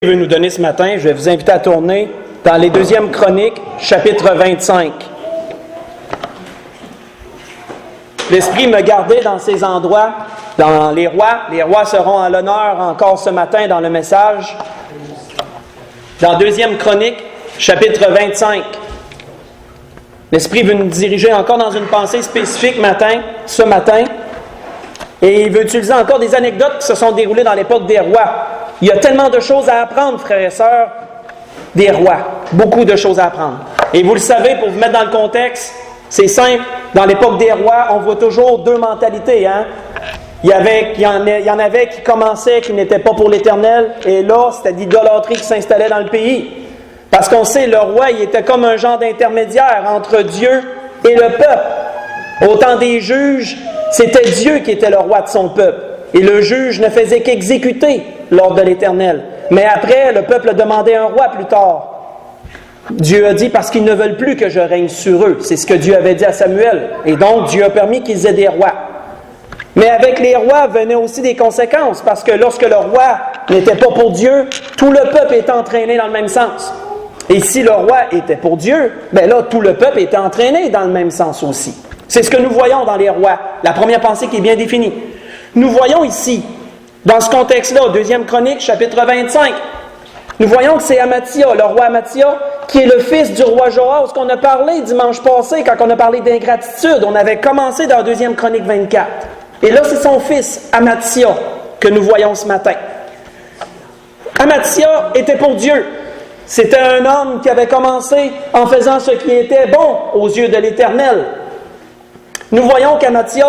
veut nous donner ce matin, je vais vous inviter à tourner dans les 2e Chroniques, chapitre 25. L'Esprit me gardait dans ces endroits, dans les rois. Les rois seront à l'honneur encore ce matin dans le message. Dans 2e Chronique, chapitre 25. L'Esprit veut nous diriger encore dans une pensée spécifique ce matin. Et il veut utiliser encore des anecdotes qui se sont déroulées dans l'époque des rois. Il y a tellement de choses à apprendre, frères et sœurs, des rois. Beaucoup de choses à apprendre. Et vous le savez, pour vous mettre dans le contexte, c'est simple. Dans l'époque des rois, on voit toujours deux mentalités. Il y en avait qui commençaient, qui n'étaient pas pour l'Éternel. Et là, c'était l'idolâtrie qui s'installait dans le pays. Parce qu'on sait, le roi, il était comme un genre d'intermédiaire entre Dieu et le peuple. Au temps des juges, c'était Dieu qui était le roi de son peuple. Et le juge ne faisait qu'exécuter l'ordre de l'Éternel. Mais après, le peuple demandait un roi plus tard. Dieu a dit, parce qu'ils ne veulent plus que je règne sur eux. C'est ce que Dieu avait dit à Samuel. Et donc, Dieu a permis qu'ils aient des rois. Mais avec les rois venaient aussi des conséquences, parce que lorsque le roi n'était pas pour Dieu, tout le peuple était entraîné dans le même sens. Et si le roi était pour Dieu, bien là, tout le peuple était entraîné dans le même sens aussi. C'est ce que nous voyons dans les rois. La première pensée qui est bien définie. Nous voyons ici, dans ce contexte-là, 2e Chronique, chapitre 25, nous voyons que c'est Amathia, le roi Amathia, qui est le fils du roi Joas, qu'on a parlé dimanche passé, quand on a parlé d'ingratitude. On avait commencé dans 2e Chronique 24. Et là, c'est son fils, Amathia, que nous voyons ce matin. Amathia était pour Dieu. C'était un homme qui avait commencé en faisant ce qui était bon aux yeux de l'Éternel. Nous voyons qu'Amathia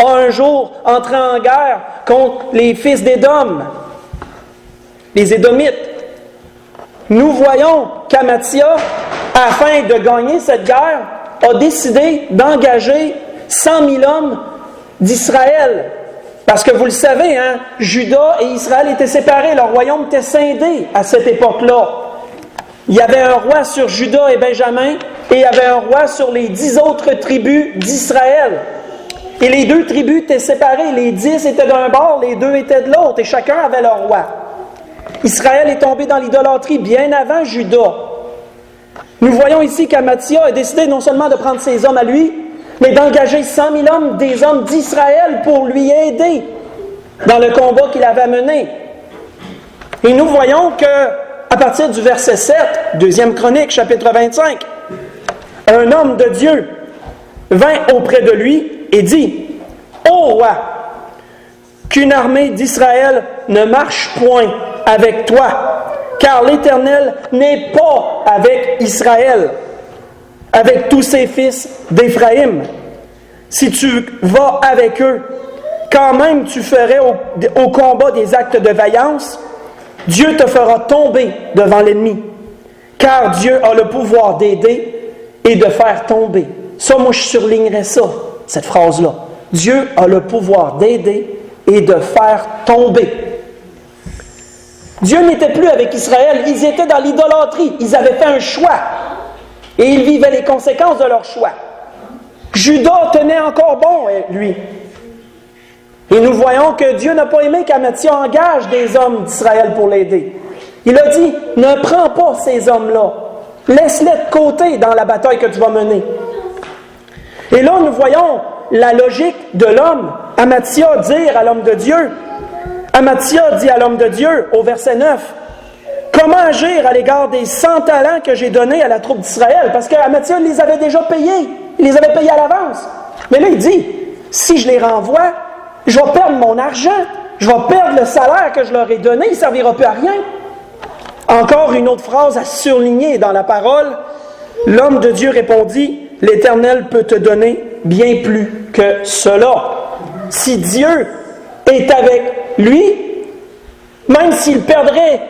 a un jour entré en guerre contre les fils d'Édom, les Édomites. Nous voyons qu'Amathia, afin de gagner cette guerre, a décidé d'engager 100 000 hommes d'Israël. Parce que vous le savez, Juda et Israël étaient séparés, leur royaume était scindé à cette époque-là. Il y avait un roi sur Juda et Benjamin, et il y avait un roi sur les 10 autres tribus d'Israël. Et les 2 tribus étaient séparées, les 10 étaient d'un bord, les 2 étaient de l'autre, et chacun avait leur roi. Israël est tombé dans l'idolâtrie bien avant Juda. Nous voyons ici qu'Amathia a décidé non seulement de prendre ses hommes à lui, mais d'engager 100 000 hommes, des hommes d'Israël, pour lui aider dans le combat qu'il avait mené. Et nous voyons que, à partir du verset 7, 2e Chronique, chapitre 25, un homme de Dieu vint auprès de lui et dit, « Ô roi, qu'une armée d'Israël ne marche point avec toi, car l'Éternel n'est pas avec Israël, avec tous ses fils d'Éphraïm. Si tu vas avec eux, quand même tu ferais au combat des actes de vaillance, Dieu te fera tomber devant l'ennemi, car Dieu a le pouvoir d'aider et de faire tomber. » Ça, moi, je surlignerais ça, cette phrase-là. Dieu a le pouvoir d'aider et de faire tomber. Dieu n'était plus avec Israël, ils étaient dans l'idolâtrie, ils avaient fait un choix et ils vivaient les conséquences de leur choix. Judas tenait encore bon, lui. Et nous voyons que Dieu n'a pas aimé qu'Amathia engage des hommes d'Israël pour l'aider. Il a dit, ne prends pas ces hommes-là, laisse-les de côté dans la bataille que tu vas mener. Et là, nous voyons la logique de l'homme. Amathia dire à l'homme de Dieu, Amathia dit à l'homme de Dieu, au verset 9, « Comment agir à l'égard des 100 talents que j'ai donnés à la troupe d'Israël? » Parce qu'Amathia les avait déjà payés. Il les avait payés à l'avance. Mais là, il dit, « Si je les renvoie, je vais perdre mon argent. Je vais perdre le salaire que je leur ai donné. Il ne servira plus à rien. » Encore une autre phrase à surligner dans la parole. L'homme de Dieu répondit, « L'Éternel peut te donner bien plus que cela. » Si Dieu est avec lui, même s'il perdrait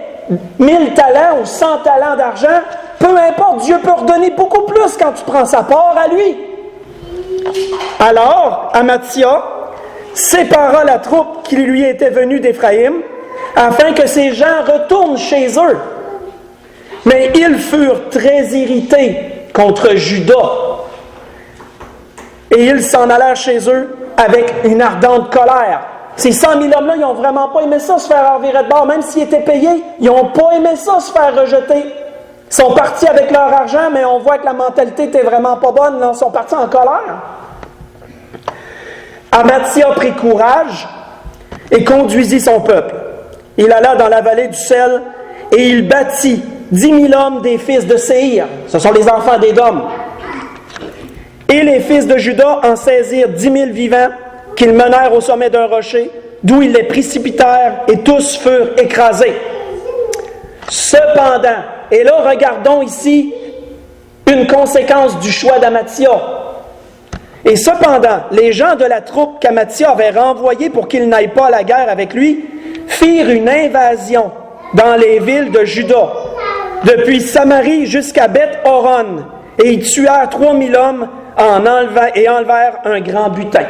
1000 talents ou 100 talents d'argent, peu importe, Dieu peut redonner beaucoup plus quand tu prends sa part à lui. Alors, Amathia sépara la troupe qui lui était venue d'Éphraïm, afin que ces gens retournent chez eux. Mais ils furent très irrités contre Juda. Et ils s'en allèrent chez eux avec une ardente colère. Ces 100 000 hommes-là, ils n'ont vraiment pas aimé ça, se faire envirer de bord. Même s'ils étaient payés, ils n'ont pas aimé ça, se faire rejeter. Ils sont partis avec leur argent, mais on voit que la mentalité n'était vraiment pas bonne. Là. Ils sont partis en colère. Amathia prit courage et conduisit son peuple. Il alla dans la vallée du sel et il bâtit 10 000 hommes des fils de Séhir. Ce sont les enfants d'Édom. Et les fils de Juda en saisirent 10 000 vivants qu'ils menèrent au sommet d'un rocher, d'où ils les précipitèrent et tous furent écrasés. Cependant, et là regardons ici une conséquence du choix d'Amathia. Et cependant, les gens de la troupe qu'Amathia avait renvoyée pour qu'ils n'aillent pas à la guerre avec lui, firent une invasion dans les villes de Juda, depuis Samarie jusqu'à Beth-Horon, et ils tuèrent 3 000 hommes et enlevèrent un grand butin.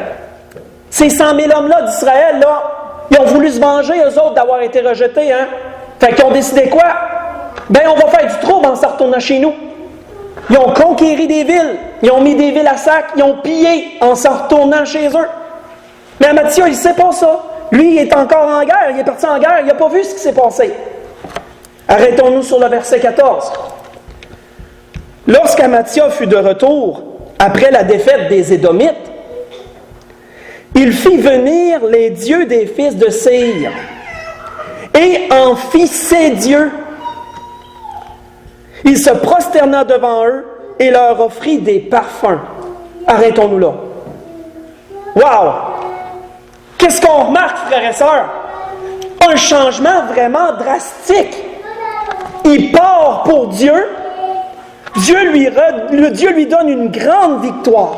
Ces 100 000 hommes-là d'Israël, là, ils ont voulu se venger, eux autres, d'avoir été rejetés. Hein? Fait qu'ils ont décidé quoi? Ben, on va faire du trouble en se retournant chez nous. Ils ont conquéri des villes, ils ont mis des villes à sac, ils ont pillé en se retournant chez eux. Mais Amathia, il ne sait pas ça. Lui, il est encore en guerre, il est parti en guerre, il n'a pas vu ce qui s'est passé. Arrêtons-nous sur le verset 14. Lorsqu'Amathia fut de retour, après la défaite des Édomites, il fit venir les dieux des fils de Séhir et en fit ses dieux. Il se prosterna devant eux et leur offrit des parfums. Arrêtons-nous là. Wow! Qu'est-ce qu'on remarque, frères et sœurs? Un changement vraiment drastique. Il part pour Dieu. Dieu lui donne une grande victoire.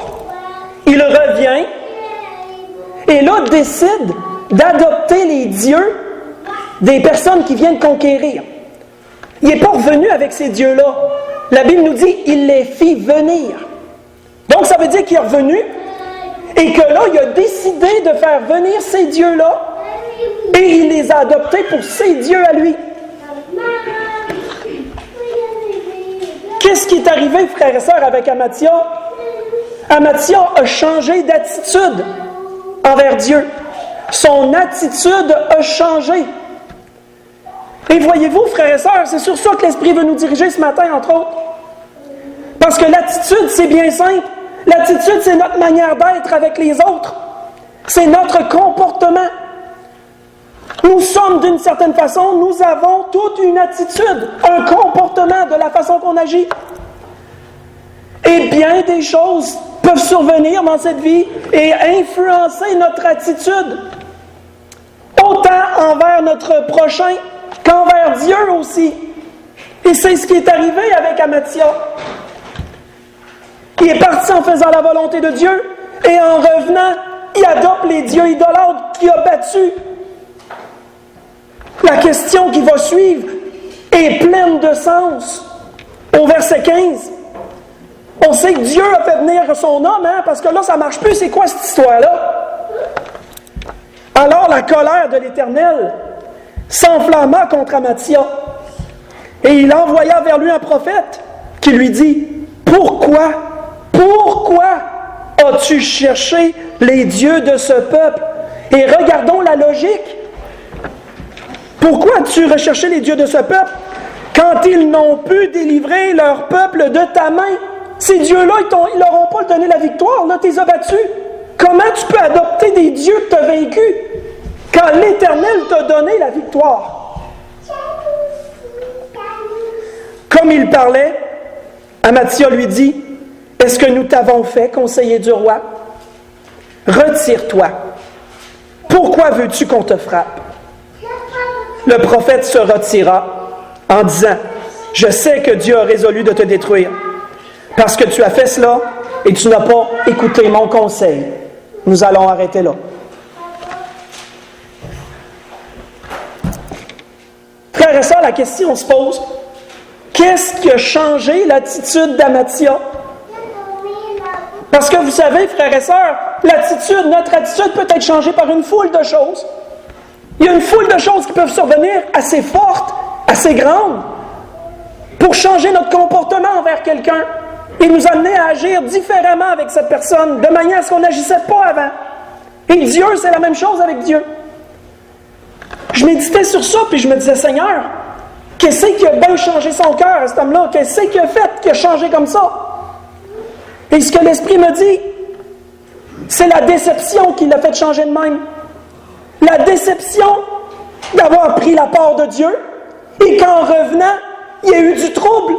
Il revient et là décide d'adopter les dieux des personnes qui viennent conquérir. Il n'est pas revenu avec ces dieux-là. La Bible nous dit il les fit venir. Donc ça veut dire qu'il est revenu et que là, il a décidé de faire venir ces dieux-là et il les a adoptés pour ses dieux à lui. Qu'est-ce qui est arrivé, frères et sœurs, avec Amathia? Amathia a changé d'attitude envers Dieu. Son attitude a changé. Et voyez-vous, frères et sœurs, c'est sur ça que l'Esprit veut nous diriger ce matin, entre autres. Parce que l'attitude, c'est bien simple. L'attitude, c'est notre manière d'être avec les autres. C'est notre comportement. Nous sommes d'une certaine façon, nous avons toute une attitude, un comportement de la façon qu'on agit. Et bien des choses peuvent survenir dans cette vie et influencer notre attitude. Autant envers notre prochain qu'envers Dieu aussi. Et c'est ce qui est arrivé avec Amathia. Il est parti en faisant la volonté de Dieu et en revenant, il adopte les dieux idolâtres qu'il a battus. La question qui va suivre est pleine de sens. Au verset 15, on sait que Dieu a fait venir son homme, hein, parce que là, ça ne marche plus. C'est quoi cette histoire-là? Alors la colère de l'Éternel s'enflamma contre Amathia, et il envoya vers lui un prophète qui lui dit, « Pourquoi as-tu cherché les dieux de ce peuple? » Et regardons la logique. Pourquoi as-tu recherché les dieux de ce peuple quand ils n'ont pu délivrer leur peuple de ta main? Ces dieux-là, ils n'auront pas donné la victoire, là, tu les as battus. Comment tu peux adopter des dieux que tu as vaincus quand l'Éternel t'a donné la victoire? Comme il parlait, Amathia lui dit, « Est-ce que nous t'avons fait, conseiller du roi? Retire-toi. Pourquoi veux-tu qu'on te frappe? » Le prophète se retira en disant, « Je sais que Dieu a résolu de te détruire, parce que tu as fait cela et tu n'as pas écouté mon conseil. » Nous allons arrêter là. Frères et sœurs, la question se pose, qu'est-ce qui a changé l'attitude d'Amathia? Parce que vous savez, frères et sœurs, notre attitude peut être changée par une foule de choses. Il y a une foule de choses qui peuvent survenir assez fortes, assez grandes, pour changer notre comportement envers quelqu'un et nous amener à agir différemment avec cette personne, de manière à ce qu'on n'agissait pas avant. Et Dieu, c'est la même chose avec Dieu. Je méditais sur ça, puis je me disais, Seigneur, qu'est-ce qui a bien changé son cœur à cet homme-là? Qu'est-ce qu'il a fait qui a changé comme ça? Et ce que l'Esprit me dit, c'est la déception qui l'a fait changer de même. La déception d'avoir pris la part de Dieu et qu'en revenant, il y a eu du trouble.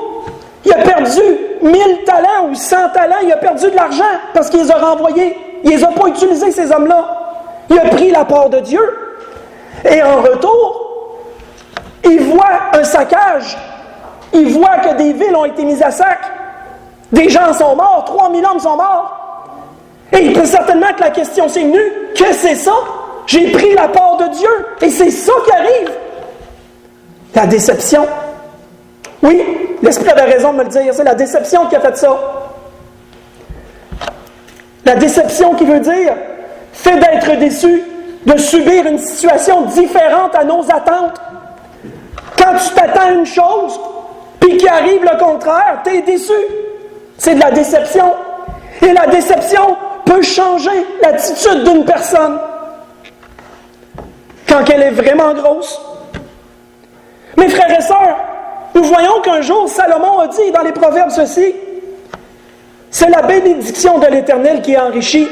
Il a perdu 1000 talents ou 100 talents, il a perdu de l'argent parce qu'il les a renvoyés. Il ne les a pas utilisés, ces hommes-là. Il a pris la part de Dieu. Et en retour, il voit un saccage. Il voit que des villes ont été mises à sac. Des gens sont morts, 3000 hommes sont morts. Et il peut certainement que la question s'est venue, que c'est ça? J'ai pris la part de Dieu. Et c'est ça qui arrive. La déception. Oui, l'Esprit avait raison de me le dire. C'est la déception qui a fait ça. La déception qui veut dire fait d'être déçu, de subir une situation différente à nos attentes. Quand tu t'attends à une chose, puis qu'il arrive le contraire, tu es déçu. C'est de la déception. Et la déception peut changer l'attitude d'une personne quand elle est vraiment grosse. Mes frères et sœurs, nous voyons qu'un jour, Salomon a dit dans les Proverbes ceci, c'est la bénédiction de l'Éternel qui est enrichie,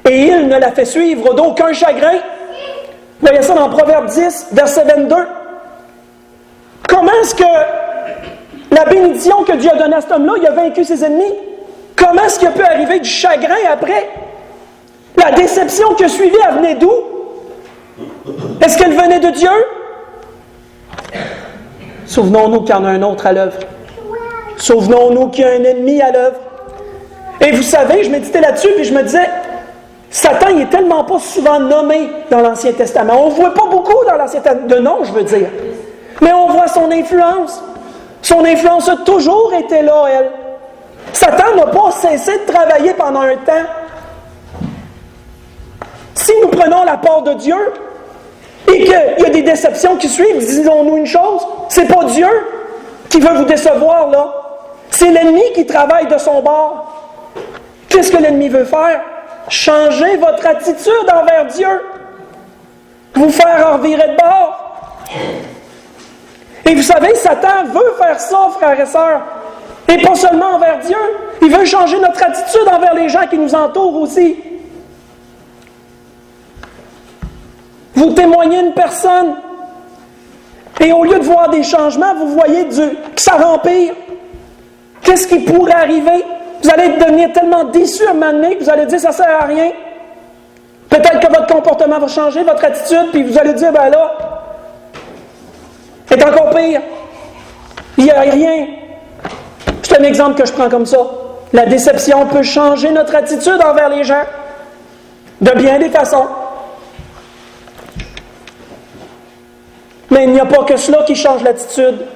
et il ne la fait suivre d'aucun chagrin. Vous voyez ça dans Proverbe 10, verset 22. Comment est-ce que la bénédiction que Dieu a donnée à cet homme-là, il a vaincu ses ennemis? Comment est-ce qu'il peut arriver du chagrin après? La déception qui a suivi, elle venait d'où? Est-ce qu'elle venait de Dieu? Souvenons-nous qu'il y en a un autre à l'œuvre. Souvenons-nous qu'il y a un ennemi à l'œuvre. Et vous savez, je méditais là-dessus et je me disais, Satan, il n'est tellement pas souvent nommé dans l'Ancien Testament. On ne voit pas beaucoup dans l'Ancien Testament, de nom, je veux dire. Mais on voit son influence. Son influence a toujours été là, elle. Satan n'a pas cessé de travailler pendant un temps. Si nous prenons la part de Dieu, et qu'il y a des déceptions qui suivent, disons-nous une chose, c'est pas Dieu qui veut vous décevoir, là. C'est l'ennemi qui travaille de son bord. Qu'est-ce que l'ennemi veut faire? Changer votre attitude envers Dieu. Vous faire en virer de bord. Et vous savez, Satan veut faire ça, frères et sœurs. Et pas seulement envers Dieu. Il veut changer notre attitude envers les gens qui nous entourent aussi. Vous témoignez une personne, et au lieu de voir des changements, vous voyez que ça empire. Qu'est-ce qui pourrait arriver? Vous allez devenir tellement déçu à un moment donné que vous allez dire ça ne sert à rien. Peut-être que votre comportement va changer, votre attitude, puis vous allez dire, ben là, c'est encore pire. Il n'y a rien. C'est un exemple que je prends comme ça. La déception peut changer notre attitude envers les gens, de bien des façons. Mais il n'y a pas que cela qui change l'attitude.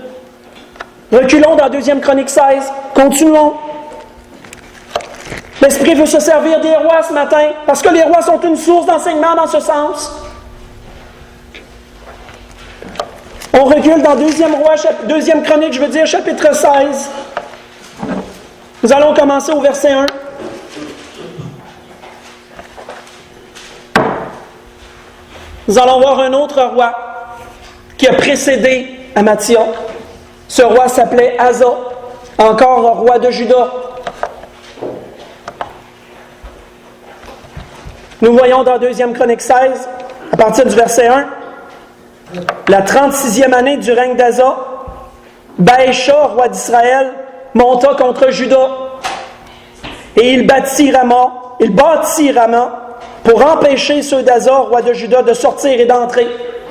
Reculons dans 2 Chroniques 16. Continuons. L'Esprit veut se servir des rois ce matin, parce que les rois sont une source d'enseignement dans ce sens. On recule dans 2 Chronique, chapitre 16. Nous allons commencer au verset 1. Nous allons voir un autre roi qui a précédé Amathia. Ce roi s'appelait Asa, encore roi de Juda. Nous voyons dans 2 Chronique 16, à partir du verset 1, la 36e année du règne d'Asa, Baécha, roi d'Israël, monta contre Juda, et il bâtit Rama pour empêcher ceux d'Asa, roi de Juda, de sortir et d'entrer.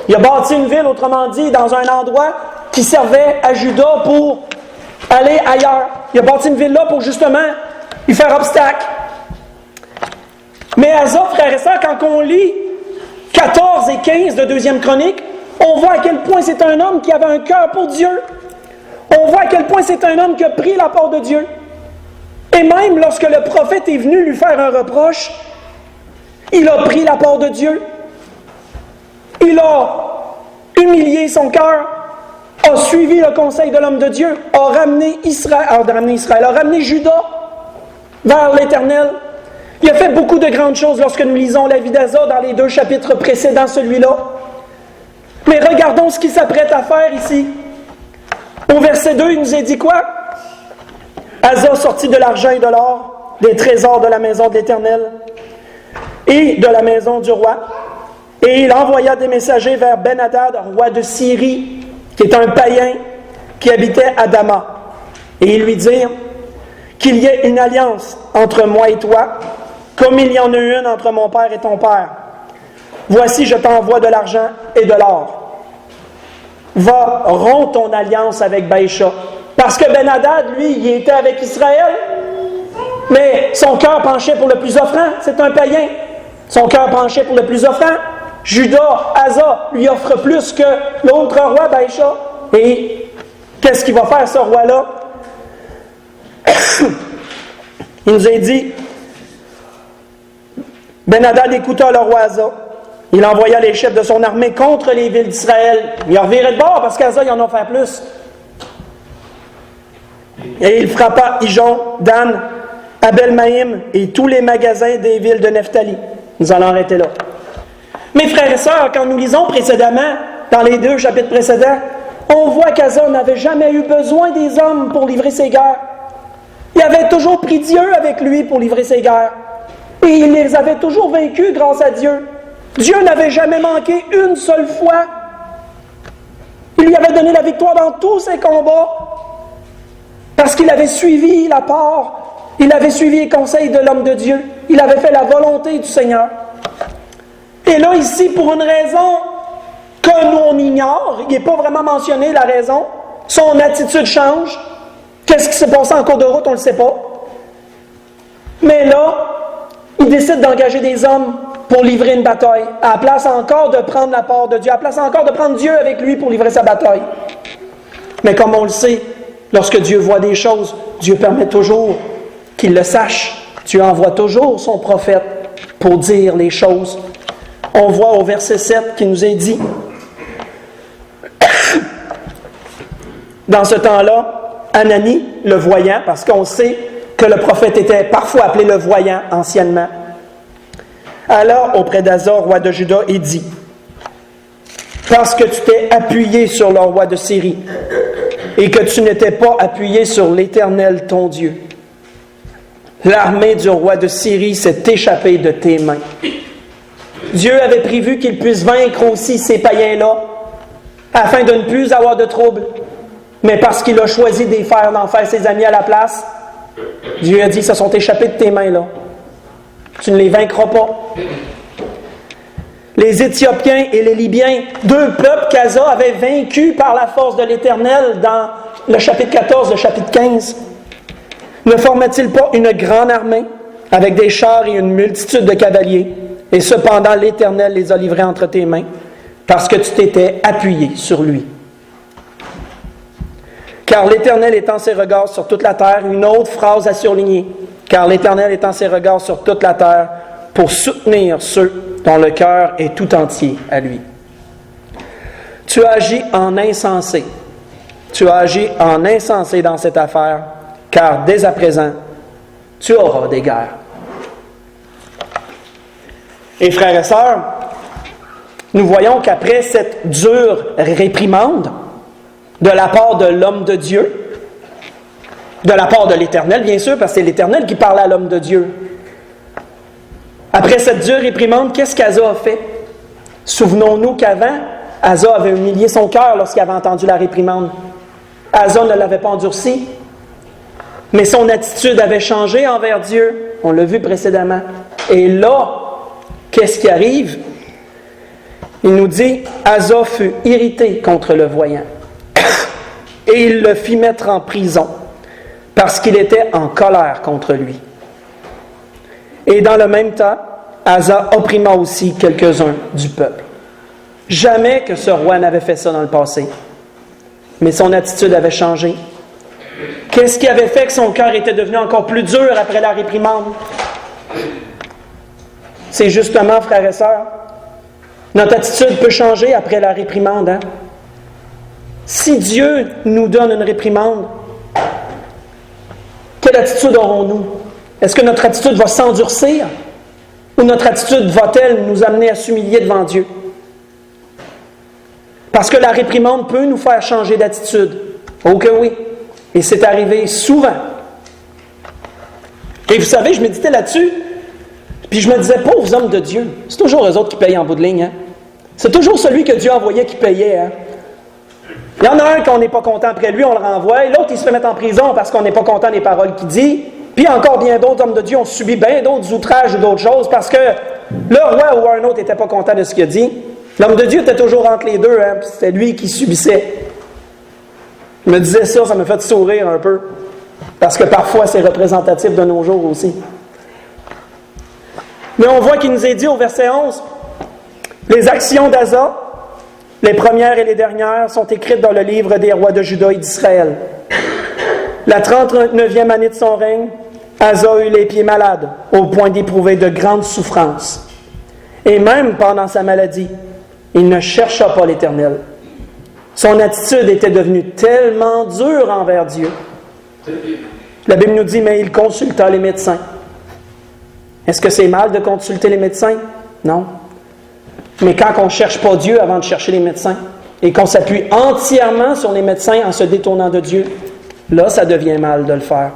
Il a bâti une ville, autrement dit, dans un endroit qui servait à Juda pour aller ailleurs. Il a bâti une ville là pour justement y faire obstacle. Mais Asa, frères et sœurs, quand on lit 14 et 15 de 2 Chronique, on voit à quel point c'est un homme qui avait un cœur pour Dieu. On voit à quel point c'est un homme qui a pris la part de Dieu. Et même lorsque le prophète est venu lui faire un reproche, il a pris la part de Dieu. Il a humilié son cœur, a suivi le conseil de l'homme de Dieu, a ramené Juda vers l'Éternel. Il a fait beaucoup de grandes choses lorsque nous lisons la vie d'Asa dans les 2 chapitres précédents celui-là. Mais regardons ce qu'il s'apprête à faire ici. Au verset 2, il nous est dit quoi? Asa sortit de l'argent et de l'or, des trésors de la maison de l'Éternel et de la maison du roi. Et il envoya des messagers vers Ben-Hadad, roi de Syrie, qui est un païen qui habitait à Damas. Et ils lui dirent qu'il y ait une alliance entre moi et toi, comme il y en a une entre mon père et ton père. Voici, je t'envoie de l'argent et de l'or. Va, romps ton alliance avec Baïcha. Parce que Ben-Hadad, lui, il était avec Israël, mais son cœur penchait pour le plus offrant. C'est un païen. Son cœur penchait pour le plus offrant. Judas, Asa, lui offre plus que l'autre roi, Baïcha. Et qu'est-ce qu'il va faire, ce roi-là? Il nous a dit, Ben-Hadad écouta le roi Asa. Il envoya les chefs de son armée contre les villes d'Israël. Il a reviré de bord parce qu'Asa, il en a fait plus. Et il frappa Ijon, Dan, Abel-Maïm et tous les magasins des villes de Nephtali. Nous allons arrêter là. Mes frères et sœurs, quand nous lisons précédemment, dans les 2 chapitres précédents, on voit qu'Asa n'avait jamais eu besoin des hommes pour livrer ses guerres. Il avait toujours pris Dieu avec lui pour livrer ses guerres. Et il les avait toujours vaincus grâce à Dieu. Dieu n'avait jamais manqué une seule fois. Il lui avait donné la victoire dans tous ses combats. Parce qu'il avait suivi la part, il avait suivi les conseils de l'homme de Dieu. Il avait fait la volonté du Seigneur. Et là, ici, pour une raison que nous on ignore, il n'est pas vraiment mentionné la raison, son attitude change. Qu'est-ce qui s'est passé en cours de route, on ne le sait pas. Mais là, il décide d'engager des hommes pour livrer une bataille, à la place encore de prendre la part de Dieu, à la place encore de prendre Dieu avec lui pour livrer sa bataille. Mais comme on le sait, lorsque Dieu voit des choses, Dieu permet toujours qu'il le sache. Dieu envoie toujours son prophète pour dire les choses. On voit au verset 7 qui nous est dit, dans ce temps-là, Anani, le voyant, parce qu'on sait que le prophète était parfois appelé le voyant anciennement, alla auprès d'Asa, roi de Juda, et dit, parce que tu t'es appuyé sur le roi de Syrie et que tu n'étais pas appuyé sur l'Éternel ton Dieu, l'armée du roi de Syrie s'est échappée de tes mains. Dieu avait prévu qu'il puisse vaincre aussi ces païens-là afin de ne plus avoir de troubles. Mais parce qu'il a choisi d'en faire ses amis à la place, Dieu a dit, se sont échappés de tes mains là. Tu ne les vaincras pas. Les Éthiopiens et les Libyens, 2 peuples qu'Asa avait vaincus par la force de l'Éternel dans le chapitre 14, le chapitre 15, ne formaient-ils pas une grande armée avec des chars et une multitude de cavaliers? Et cependant, l'Éternel les a livrés entre tes mains parce que tu t'étais appuyé sur lui. Car l'Éternel étend ses regards sur toute la terre. Une autre phrase à surligner. Car l'Éternel étend ses regards sur toute la terre pour soutenir ceux dont le cœur est tout entier à lui. Tu as agi en insensé. Tu as agi en insensé dans cette affaire, car dès à présent, tu auras des guerres. Et frères et sœurs, nous voyons qu'après cette dure réprimande, de la part de l'homme de Dieu, de la part de l'Éternel, bien sûr, parce que c'est l'Éternel qui parle à l'homme de Dieu. Après cette dure réprimande, qu'est-ce qu'Asa a fait? Souvenons-nous qu'avant, Asa avait humilié son cœur lorsqu'il avait entendu la réprimande. Asa ne l'avait pas endurci, mais son attitude avait changé envers Dieu. On l'a vu précédemment. Et là, qu'est-ce qui arrive? Il nous dit, Asa fut irrité contre le voyant. Et il le fit mettre en prison, parce qu'il était en colère contre lui. Et dans le même temps, Asa opprimait aussi quelques-uns du peuple. Jamais que ce roi n'avait fait ça dans le passé. Mais son attitude avait changé. Qu'est-ce qui avait fait que son cœur était devenu encore plus dur après la réprimande? C'est justement, frères et sœurs, notre attitude peut changer après la réprimande, hein? Si Dieu nous donne une réprimande, quelle attitude aurons-nous? Est-ce que notre attitude va s'endurcir? Ou notre attitude va-t-elle nous amener à s'humilier devant Dieu? Parce que la réprimande peut nous faire changer d'attitude. Oh que oui. Et c'est arrivé souvent. Et vous savez, je méditais là-dessus, puis je me disais, pauvres hommes de Dieu, c'est toujours eux autres qui payent en bout de ligne. Hein? C'est toujours celui que Dieu envoyait qui payait. Hein? Il y en a un qu'on n'est pas content après lui, on le renvoie, et l'autre, il se fait mettre en prison parce qu'on n'est pas content des paroles qu'il dit. Puis encore bien d'autres hommes de Dieu ont subi bien d'autres outrages ou d'autres choses parce que le roi ou un autre n'était pas content de ce qu'il a dit. L'homme de Dieu était toujours entre les deux, hein, puis c'était lui qui subissait. Il me disait ça m'a fait sourire un peu. Parce que parfois, c'est représentatif de nos jours aussi. Mais on voit qu'il nous est dit au verset 11, « Les actions d'Asa, les premières et les dernières, sont écrites dans le livre des rois de Juda et d'Israël. La 39e année de son règne, Asa eut les pieds malades, au point d'éprouver de grandes souffrances. Et même pendant sa maladie, il ne chercha pas l'Éternel. Son attitude était devenue tellement dure envers Dieu. La Bible nous dit, mais il consulta les médecins. Est-ce que c'est mal de consulter les médecins? Non. Mais quand on ne cherche pas Dieu avant de chercher les médecins, et qu'on s'appuie entièrement sur les médecins en se détournant de Dieu, là, ça devient mal de le faire.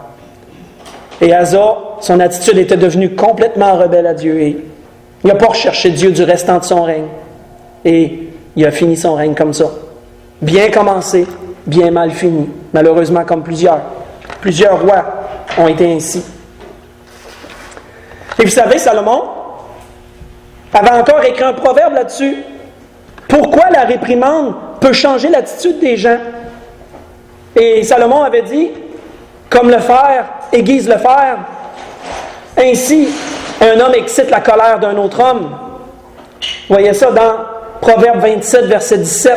Et Asa, son attitude était devenue complètement rebelle à Dieu. Et il n'a pas recherché Dieu du restant de son règne. Et il a fini son règne comme ça. Bien commencé, bien mal fini. Malheureusement, comme plusieurs. Plusieurs rois ont été ainsi. Et vous savez, Salomon avait encore écrit un proverbe là-dessus. Pourquoi la réprimande peut changer l'attitude des gens? Et Salomon avait dit, comme le fer aiguise le fer, ainsi un homme excite la colère d'un autre homme. Vous voyez ça dans Proverbe 27, verset 17.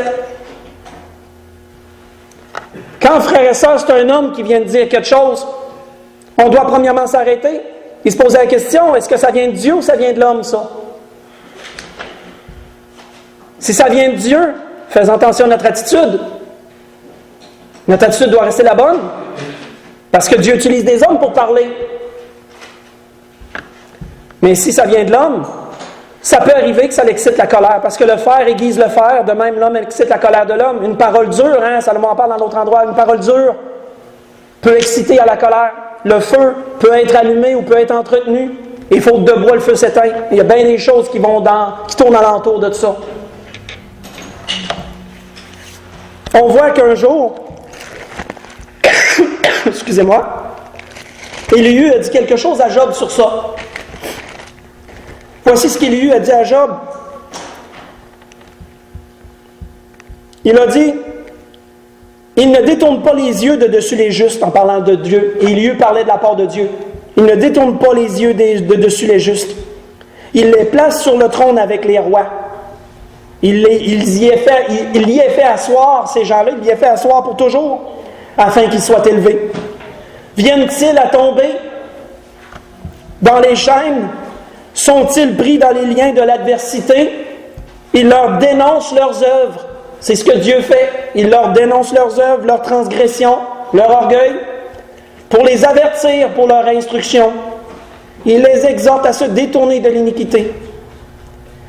Quand frère et sœur, c'est un homme qui vient de dire quelque chose, on doit premièrement s'arrêter et se poser la question, est-ce que ça vient de Dieu ou ça vient de l'homme, ça? Si ça vient de Dieu, faisons attention à notre attitude. Notre attitude doit rester la bonne, parce que Dieu utilise des hommes pour parler. Mais si ça vient de l'homme, ça peut arriver que ça l'excite la colère, parce que le fer aiguise le fer, de même l'homme excite la colère de l'homme. Une parole dure, Salomon en parle dans l'autre endroit, une parole dure peut exciter à la colère. Le feu peut être allumé ou peut être entretenu, et faute de bois, le feu s'éteint. Il y a bien des choses qui tournent alentour de tout ça. On voit qu'un jour, excusez-moi, Élihu a dit quelque chose à Job sur ça. Voici ce qu'Élihu a dit à Job. Il a dit, « Il ne détourne pas les yeux de dessus les justes » en parlant de Dieu. Et Élihu parlait de la part de Dieu. « Il ne détourne pas les yeux de dessus les justes. Il les place sur le trône avec les rois. Il y est fait asseoir, ces gens-là, il y est fait asseoir pour toujours, afin qu'ils soient élevés. Viennent-ils à tomber dans les chaînes? Sont-ils pris dans les liens de l'adversité? Il leur dénonce leurs œuvres. C'est ce que Dieu fait. Il leur dénonce leurs œuvres, leurs transgressions, leur orgueil, pour les avertir, pour leur instruction. Il les exhorte à se détourner de l'iniquité.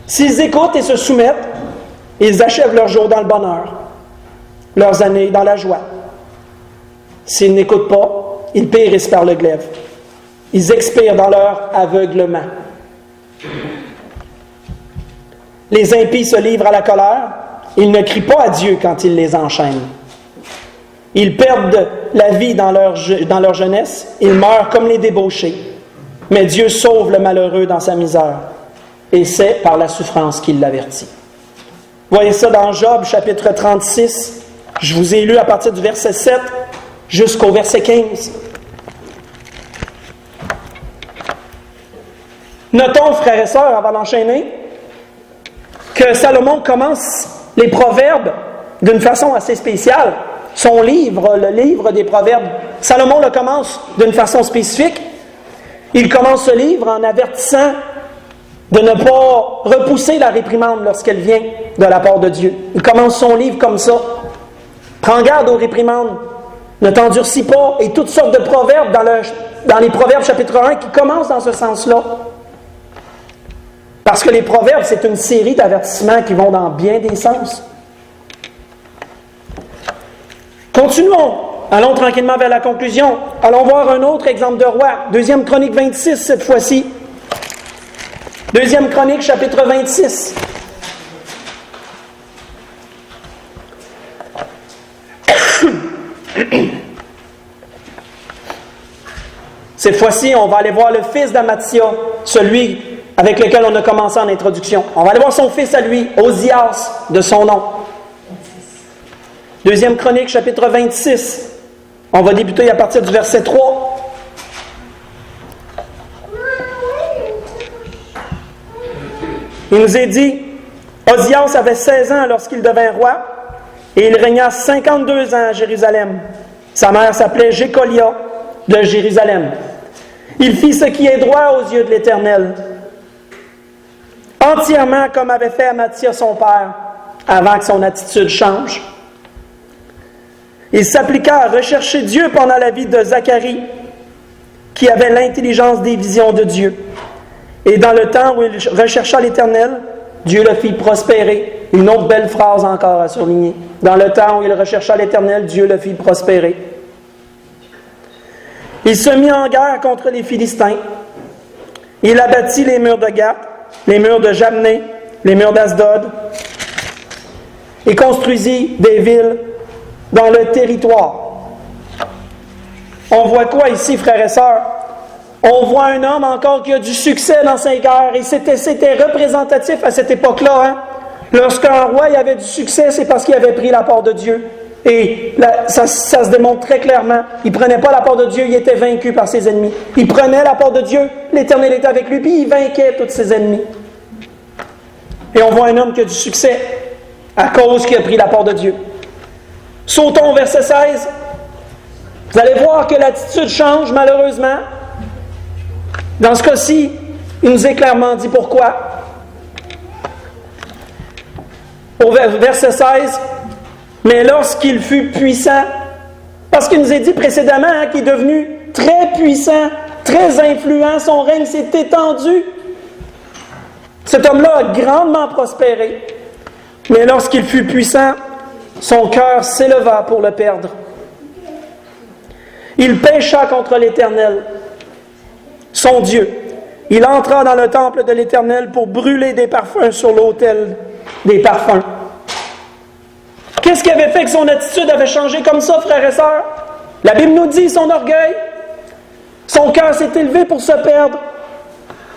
S'ils écoutent et se soumettent, ils achèvent leurs jours dans le bonheur, leurs années dans la joie. S'ils n'écoutent pas, ils périssent par le glaive. Ils expirent dans leur aveuglement. Les impies se livrent à la colère. Ils ne crient pas à Dieu quand il les enchaîne. Ils perdent la vie dans leur jeunesse. Ils meurent comme les débauchés. Mais Dieu sauve le malheureux dans sa misère. Et c'est par la souffrance qu'il l'avertit. Voyez ça dans Job, chapitre 36. Je vous ai lu à partir du verset 7 jusqu'au verset 15. Notons, frères et sœurs, avant d'enchaîner, que Salomon commence les proverbes d'une façon assez spéciale. Son livre, le livre des proverbes, Salomon le commence d'une façon spécifique. Il commence ce livre en avertissant de ne pas repousser la réprimande lorsqu'elle vient de la part de Dieu. Il commence son livre comme ça. Prends garde aux réprimandes. Ne t'endurcis pas. Et toutes sortes de proverbes dans les proverbes chapitre 1 qui commencent dans ce sens-là. Parce que les proverbes, c'est une série d'avertissements qui vont dans bien des sens. Continuons. Allons tranquillement vers la conclusion. Allons voir un autre exemple de roi. 2 Chronique 26 cette fois-ci. 2 Chronique chapitre 26. Cette fois-ci, on va aller voir le fils d'Amathia, celui avec lequel on a commencé en introduction. On va aller voir son fils à lui, Ozias, de son nom. 2 Chronique, chapitre 26. On va débuter à partir du verset 3. Il nous est dit, Ozias avait 16 ans lorsqu'il devint roi, et il régna 52 ans à Jérusalem. Sa mère s'appelait Jécolia de Jérusalem. Il fit ce qui est droit aux yeux de l'Éternel, entièrement comme avait fait Amathia son père, avant que son attitude change. Il s'appliqua à rechercher Dieu pendant la vie de Zacharie, qui avait l'intelligence des visions de Dieu. Et dans le temps où il rechercha l'Éternel, Dieu le fit prospérer. Une autre belle phrase encore à surligner. Dans le temps où il rechercha l'Éternel, Dieu le fit prospérer. Il se mit en guerre contre les Philistins. Il abattit les murs de Gath, les murs de Jabné, les murs d'Asdod, et construisit des villes dans le territoire. On voit quoi ici, frères et sœurs? On voit un homme encore qui a du succès dans ses guerres, et c'était représentatif à cette époque-là. Hein? Lorsqu'un roi il avait du succès, c'est parce qu'il avait pris la part de Dieu. Et ça se démontre très clairement. Il ne prenait pas la part de Dieu, il était vaincu par ses ennemis. Il prenait la part de Dieu, l'Éternel était avec lui, puis il vainquait tous ses ennemis. Et on voit un homme qui a du succès à cause qu'il a pris la part de Dieu. Sautons au verset 16. Vous allez voir que l'attitude change malheureusement. Dans ce cas-ci, il nous est clairement dit pourquoi. Au verset 16, mais lorsqu'il fut puissant, parce qu'il nous est dit précédemment qu'il est devenu très puissant, très influent, son règne s'est étendu. Cet homme-là a grandement prospéré. Mais lorsqu'il fut puissant, son cœur s'éleva pour le perdre. Il pécha contre l'Éternel, son Dieu. Il entra dans le temple de l'Éternel pour brûler des parfums sur l'autel des parfums. Qu'est-ce qui avait fait que son attitude avait changé comme ça, frères et sœurs? La Bible nous dit son orgueil. Son cœur s'est élevé pour se perdre.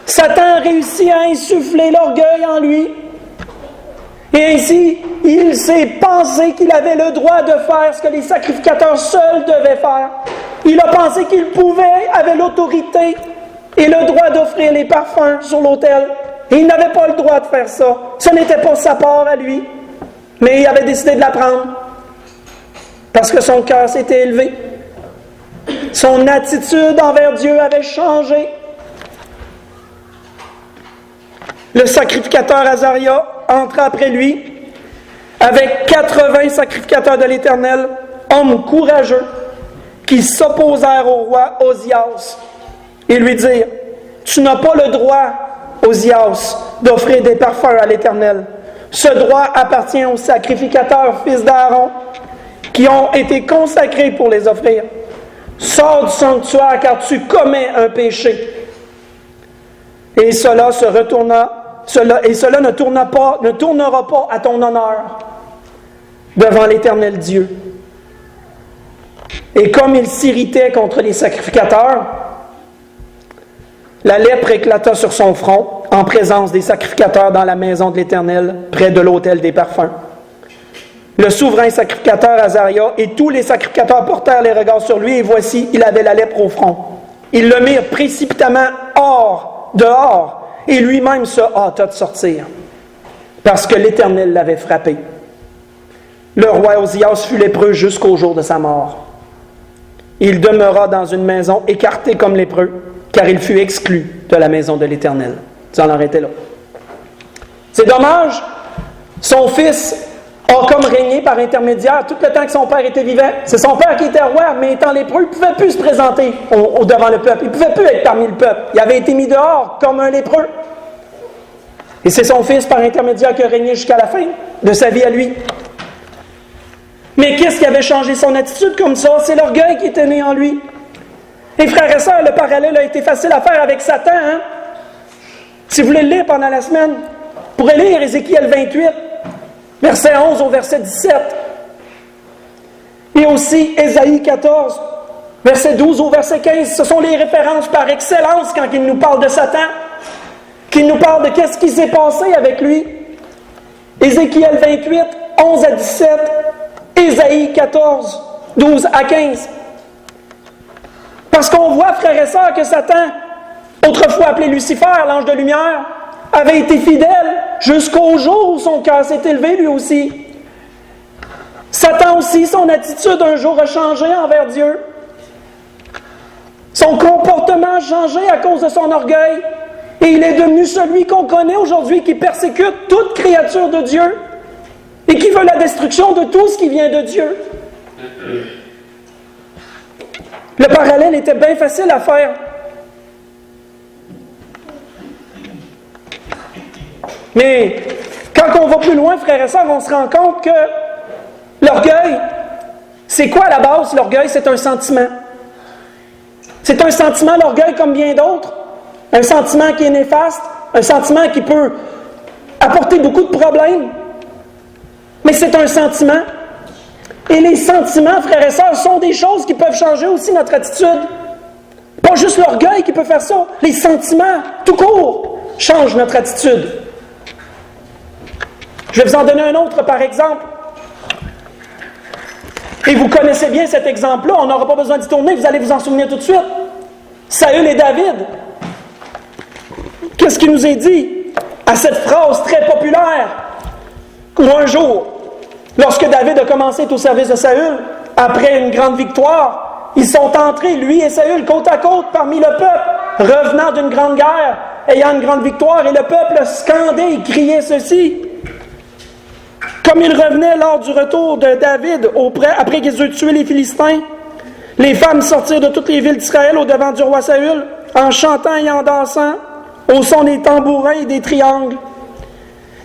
Satan a réussi à insuffler l'orgueil en lui. Et ainsi, il s'est pensé qu'il avait le droit de faire ce que les sacrificateurs seuls devaient faire. Il a pensé qu'il pouvait, avait l'autorité et le droit d'offrir les parfums sur l'autel. Et il n'avait pas le droit de faire ça. Ce n'était pas sa part à lui. Mais il avait décidé de la prendre. Parce que son cœur s'était élevé. Son attitude envers Dieu avait changé. Le sacrificateur Azaria entra après lui avec 80 sacrificateurs de l'Éternel, hommes courageux, qui s'opposèrent au roi Ozias et lui dirent: tu n'as pas le droit, Ozias, d'offrir des parfums à l'Éternel. Ce droit appartient aux sacrificateurs, fils d'Aaron, qui ont été consacrés pour les offrir. Sors du sanctuaire, car tu commets un péché. Et cela ne tournera pas à ton honneur devant l'Éternel Dieu. Et comme il s'irritait contre les sacrificateurs, la lèpre éclata sur son front en présence des sacrificateurs dans la maison de l'Éternel, près de l'autel des parfums. Le souverain sacrificateur Azaria et tous les sacrificateurs portèrent les regards sur lui, et voici, il avait la lèpre au front. Ils le mirent précipitamment dehors, et lui-même se hâta de sortir, parce que l'Éternel l'avait frappé. Le roi Ozias fut lépreux jusqu'au jour de sa mort. Il demeura dans une maison écartée comme lépreux, car il fut exclu de la maison de l'Éternel. Ça en arrêtait là. C'est dommage, son fils a comme régné par intermédiaire tout le temps que son père était vivant. C'est son père qui était roi, mais étant lépreux, il ne pouvait plus se présenter devant le peuple. Il ne pouvait plus être parmi le peuple. Il avait été mis dehors comme un lépreux. Et c'est son fils par intermédiaire qui a régné jusqu'à la fin de sa vie à lui. Mais qu'est-ce qui avait changé son attitude comme ça? C'est l'orgueil qui était né en lui. Et frères et sœurs, le parallèle a été facile à faire avec Satan. Hein? Si vous voulez le lire pendant la semaine, vous pourrez lire Ézéchiel 28, verset 11 au verset 17. Et aussi Ésaïe 14, verset 12 au verset 15. Ce sont les références par excellence quand il nous parle de Satan, qu'il nous parle de qu'est-ce qui s'est passé avec lui. Ézéchiel 28, 11 à 17, Ésaïe 14, 12 à 15. Parce qu'on voit, frères et sœurs, que Satan, autrefois appelé Lucifer, l'ange de lumière, avait été fidèle jusqu'au jour où son cœur s'est élevé lui aussi. Satan aussi, son attitude un jour a changé envers Dieu. Son comportement a changé à cause de son orgueil. Et il est devenu celui qu'on connaît aujourd'hui qui persécute toute créature de Dieu et qui veut la destruction de tout ce qui vient de Dieu. Le parallèle était bien facile à faire. Mais quand on va plus loin, frères et sœurs, on se rend compte que l'orgueil, c'est quoi à la base? L'orgueil, c'est un sentiment. C'est un sentiment, l'orgueil, comme bien d'autres. Un sentiment qui est néfaste, un sentiment qui peut apporter beaucoup de problèmes. Mais c'est un sentiment. Et les sentiments, frères et sœurs, sont des choses qui peuvent changer aussi notre attitude. Pas juste l'orgueil qui peut faire ça. Les sentiments, tout court, changent notre attitude. Je vais vous en donner un autre, par exemple. Et vous connaissez bien cet exemple-là, on n'aura pas besoin d'y tourner, vous allez vous en souvenir tout de suite. Saül et David. Qu'est-ce qu'il nous est dit à cette phrase très populaire? Où un jour, lorsque David a commencé à être au service de Saül, après une grande victoire, ils sont entrés, lui et Saül, côte à côte parmi le peuple, revenant d'une grande guerre, ayant une grande victoire, et le peuple scandait et criait ceci. Comme il revenait lors du retour de David, après qu'ils aient tué les Philistins, les femmes sortirent de toutes les villes d'Israël au-devant du roi Saül, en chantant et en dansant, au son des tambourins et des triangles,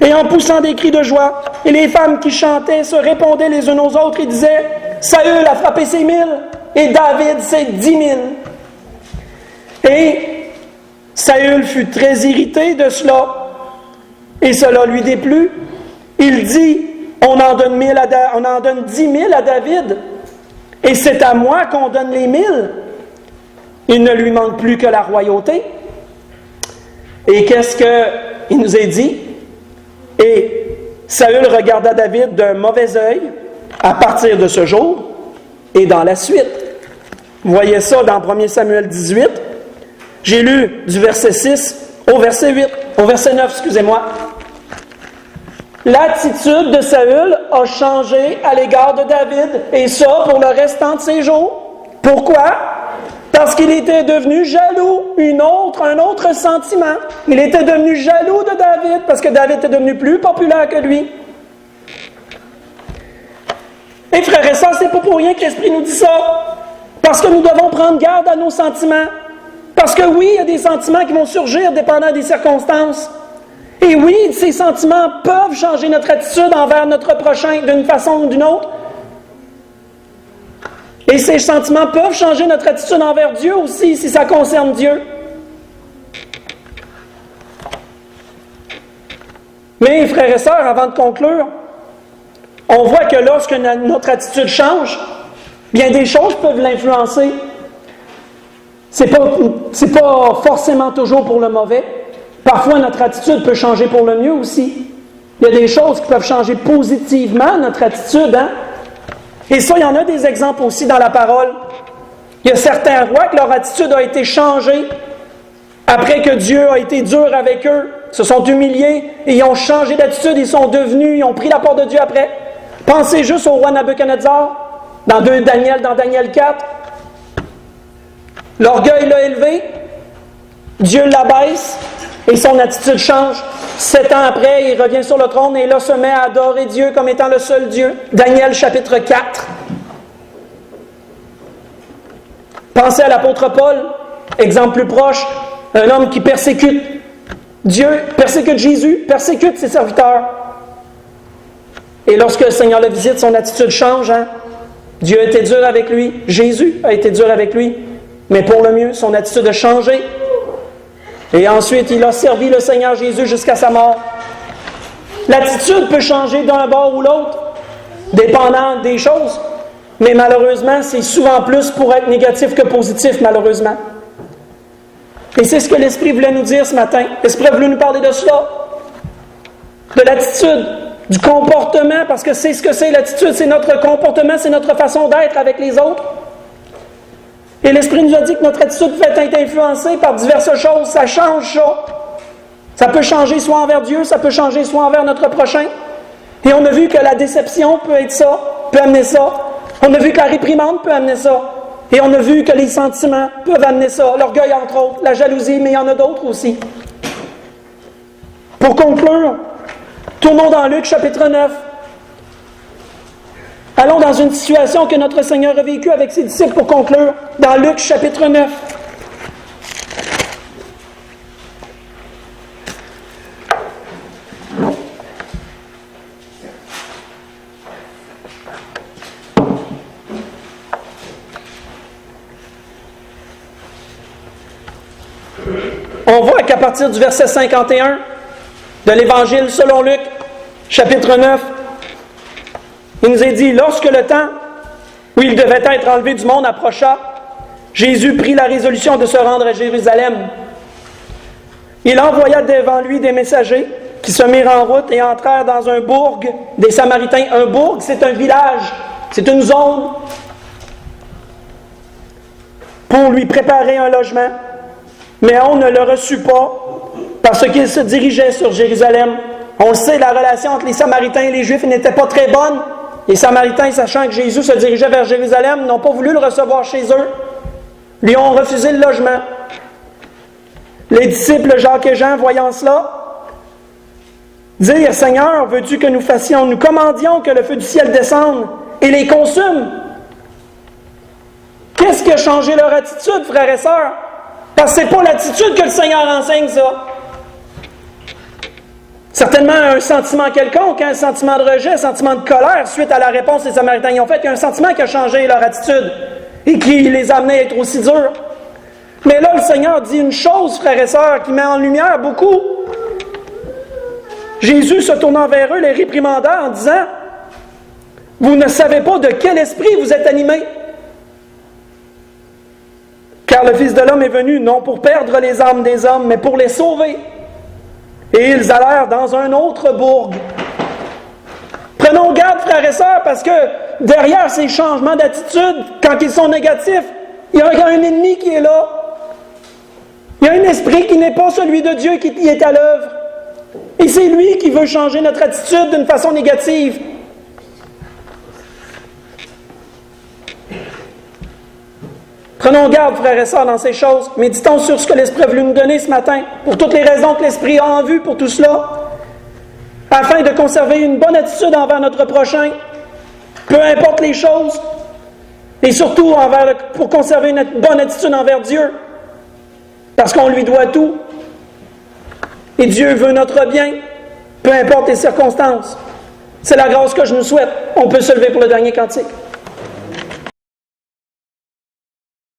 et en poussant des cris de joie. Et les femmes qui chantaient se répondaient les unes aux autres et disaient « Saül a frappé ses 1000 et David ses 10 000. » Et Saül fut très irrité de cela, et cela lui déplut. Il dit « On en donne 10 000 à David, et c'est à moi qu'on donne les 1000. Il ne lui manque plus que la royauté. » Et qu'est-ce qu'il nous est dit? Et Saül regarda David d'un mauvais œil à partir de ce jour et dans la suite. Vous voyez ça dans 1 Samuel 18. J'ai lu du verset 6 au verset 8, au verset 9, excusez-moi. L'attitude de Saül a changé à l'égard de David, et ça pour le restant de ses jours. Pourquoi? Parce qu'il était devenu jaloux, un autre sentiment. Il était devenu jaloux de David, parce que David était devenu plus populaire que lui. Et frères et sœurs, c'est pas pour rien que l'Esprit nous dit ça. Parce que nous devons prendre garde à nos sentiments. Parce que oui, il y a des sentiments qui vont surgir dépendant des circonstances. Et oui, ces sentiments peuvent changer notre attitude envers notre prochain d'une façon ou d'une autre. Et ces sentiments peuvent changer notre attitude envers Dieu aussi, si ça concerne Dieu. Mais, frères et sœurs, avant de conclure, on voit que lorsque notre attitude change, bien des choses peuvent l'influencer. C'est pas forcément toujours pour le mauvais. Parfois, notre attitude peut changer pour le mieux aussi. Il y a des choses qui peuvent changer positivement notre attitude, hein? Et ça, il y en a des exemples aussi dans la parole. Il y a certains rois que leur attitude a été changée après que Dieu a été dur avec eux, se sont humiliés et ils ont changé d'attitude, ils ont pris la porte de Dieu après. Pensez juste au roi Nabuchodonosor, dans Daniel 4. L'orgueil l'a élevé, Dieu l'abaisse et son attitude change. 7 ans après, il revient sur le trône et là se met à adorer Dieu comme étant le seul Dieu. Daniel chapitre 4. Pensez à l'apôtre Paul, exemple plus proche, un homme qui persécute Dieu, persécute Jésus, persécute ses serviteurs. Et lorsque le Seigneur le visite, son attitude change. Hein? Dieu a été dur avec lui. Jésus a été dur avec lui. Mais pour le mieux, son attitude a changé. Et ensuite, il a servi le Seigneur Jésus jusqu'à sa mort. L'attitude peut changer d'un bord ou l'autre, dépendant des choses. Mais malheureusement, c'est souvent plus pour être négatif que positif, malheureusement. Et c'est ce que l'Esprit voulait nous dire ce matin. L'Esprit a voulu nous parler de cela. De l'attitude, du comportement, parce que c'est ce que c'est l'attitude, c'est notre comportement, c'est notre façon d'être avec les autres. Et l'Esprit nous a dit que notre attitude peut être influencée par diverses choses. Ça change ça. Ça peut changer soit envers Dieu, ça peut changer soit envers notre prochain. Et on a vu que la déception peut être ça, peut amener ça. On a vu que la réprimande peut amener ça. Et on a vu que les sentiments peuvent amener ça. L'orgueil, entre autres, la jalousie, mais il y en a d'autres aussi. Pour conclure, tournons dans Luc chapitre 9. Allons dans une situation que notre Seigneur a vécue avec ses disciples pour conclure. Dans Luc chapitre 9. On voit qu'à partir du verset 51 de l'Évangile selon Luc, chapitre 9, il nous est dit, lorsque le temps où il devait être enlevé du monde approcha, Jésus prit la résolution de se rendre à Jérusalem. Il envoya devant lui des messagers qui se mirent en route et entrèrent dans un bourg des Samaritains. Un bourg, c'est un village, c'est une zone pour lui préparer un logement. Mais on ne le reçut pas parce qu'il se dirigeait sur Jérusalem. On le sait, la relation entre les Samaritains et les Juifs n'était pas très bonne. Les Samaritains, sachant que Jésus se dirigeait vers Jérusalem, n'ont pas voulu le recevoir chez eux. Lui ont refusé le logement. Les disciples Jacques et Jean, voyant cela, dirent, « Seigneur, veux-tu que nous fassions, nous commandions que le feu du ciel descende et les consume? » Qu'est-ce qui a changé leur attitude, frères et sœurs? Parce que ce n'est pas l'attitude que le Seigneur enseigne, ça. Certainement un sentiment quelconque, un sentiment de rejet, un sentiment de colère suite à la réponse des Samaritains. Ils ont fait qu'il y a un sentiment qui a changé leur attitude et qui les a amenés à être aussi durs. Mais là, le Seigneur dit une chose, frères et sœurs, qui met en lumière beaucoup. Jésus se tournant vers eux, les réprimanda en disant, « Vous ne savez pas de quel esprit vous êtes animés. Car le Fils de l'homme est venu, non pour perdre les âmes des hommes, mais pour les sauver. » Et ils allèrent dans un autre bourg. Prenons garde, frères et sœurs, parce que derrière ces changements d'attitude, quand ils sont négatifs, il y a un ennemi qui est là. Il y a un esprit qui n'est pas celui de Dieu qui y est à l'œuvre. Et c'est lui qui veut changer notre attitude d'une façon négative. Prenons garde, frères et sœurs, dans ces choses. Méditons sur ce que l'Esprit a voulu nous donner ce matin, pour toutes les raisons que l'Esprit a en vue pour tout cela, afin de conserver une bonne attitude envers notre prochain, peu importe les choses, et surtout pour conserver une bonne attitude envers Dieu, parce qu'on lui doit tout. Et Dieu veut notre bien, peu importe les circonstances. C'est la grâce que je nous souhaite. On peut se lever pour le dernier cantique.